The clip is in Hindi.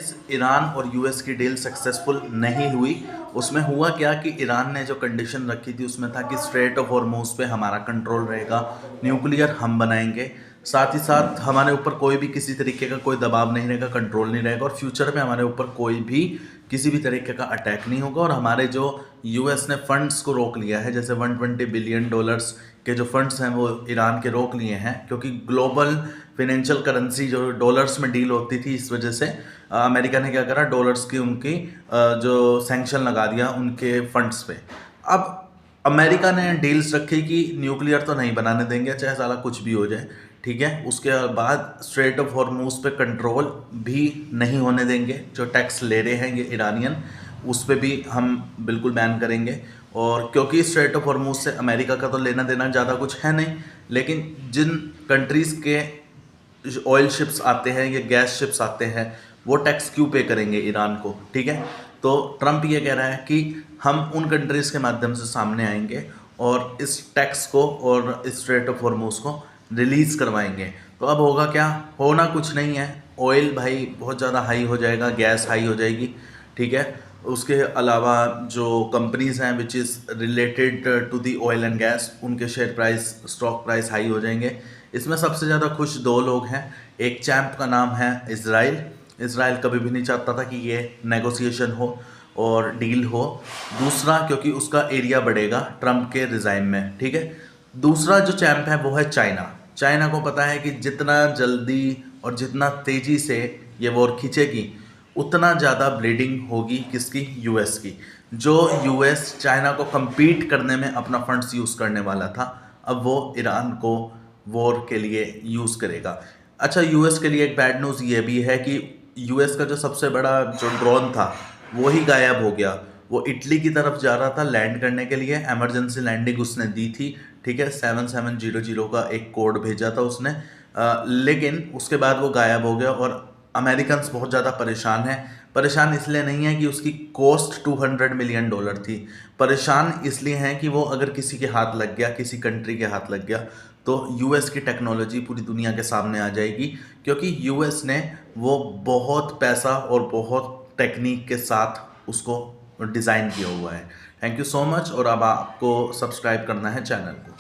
गाइस, ईरान और यूएस की डील सक्सेसफुल नहीं हुई। उसमें हुआ क्या कि ईरान ने जो कंडीशन रखी थी उसमें था कि स्ट्रेट ऑफ हॉर्मूज पे हमारा कंट्रोल रहेगा, न्यूक्लियर हम बनाएंगे, साथ ही साथ हमारे ऊपर कोई भी किसी तरीके का कोई दबाव नहीं रहेगा, कंट्रोल नहीं रहेगा, और फ्यूचर में हमारे ऊपर कोई भी किसी भी तरीके का अटैक नहीं होगा। और हमारे जो यूएस ने फंड्स को रोक लिया है, जैसे 120 बिलियन डॉलर्स के जो फंड्स हैं वो ईरान के रोक लिए हैं, क्योंकि ग्लोबल फाइनेंशियल करेंसी जो डॉलर्स में डील होती थी, इस वजह से अमेरिका ने क्या करा, डॉलर्स की उनकी जो सैंक्शन लगा दिया उनके फंड्स पे। अब अमेरिका ने डील्स रखी कि न्यूक्लियर तो नहीं बनाने देंगे, चाहे साला कुछ भी हो जाए, ठीक है। उसके बाद स्ट्रेट ऑफ हॉर्मूज पे कंट्रोल भी नहीं होने देंगे, जो टैक्स ले रहे हैं ये ईरानियन, उस पर भी हम बिल्कुल बैन करेंगे। और क्योंकि स्ट्रेट ऑफ हॉर्मूज से अमेरिका का तो लेना देना ज़्यादा कुछ है नहीं, लेकिन जिन कंट्रीज़ के ऑयल शिप्स आते हैं या गैस शिप्स आते हैं वो टैक्स क्यों पे करेंगे ईरान को, ठीक है। तो ट्रंप ये कह रहा है कि हम उन कंट्रीज़ के माध्यम से सामने आएंगे और इस टैक्स को और इस स्ट्रेट ऑफ हॉर्मूज को रिलीज़ करवाएंगे। तो अब होगा क्या, होना कुछ नहीं है, ऑयल भाई बहुत ज़्यादा हाई हो जाएगा, गैस हाई हो जाएगी, ठीक है। उसके अलावा जो कंपनीज हैं which is related to the oil and gas, उनके share price, stock price high हो जाएंगे। इसमें सबसे ज़्यादा खुश दो लोग हैं। एक चैंप का नाम है इजराइल। इजराइल कभी भी नहीं चाहता था कि ये नेगोशिएशन हो और डील हो। दूसरा, क्योंकि उसका एरिया बढ़ेगा ट्रंप के रिजाइम में, ठीक है। दूसरा जो चैंप है वो है चाइना। चाइना को पता है कि जितना जल्दी और जितना तेज़ी से ये वॉर खींचेगी उतना ज़्यादा ब्लीडिंग होगी किसकी, यूएस की। जो यूएस चाइना को compete करने में अपना फंड्स यूज़ करने वाला था, अब वो ईरान को वॉर के लिए यूज़ करेगा। अच्छा, यूएस के लिए एक बैड न्यूज़ ये भी है कि यूएस का जो सबसे बड़ा जो ड्रोन था वो ही गायब हो गया। वो इटली की तरफ जा रहा था लैंड करने के लिए, एमरजेंसी लैंडिंग उसने दी थी, ठीक है। 7700 का एक कोड भेजा था उसने, लेकिन उसके बाद वो गायब हो गया। और अमेरिकन्स बहुत ज़्यादा परेशान हैं। परेशान इसलिए नहीं है कि उसकी कॉस्ट $200 मिलियन थी, परेशान इसलिए हैं कि वो अगर किसी के हाथ लग गया, किसी कंट्री के हाथ लग गया, तो यूएस की टेक्नोलॉजी पूरी दुनिया के सामने आ जाएगी, क्योंकि यूएस ने वो बहुत पैसा और बहुत टेक्निक के साथ उसको डिज़ाइन किया हुआ है। थैंक यू सो मच, और अब आपको सब्सक्राइब करना है चैनल को।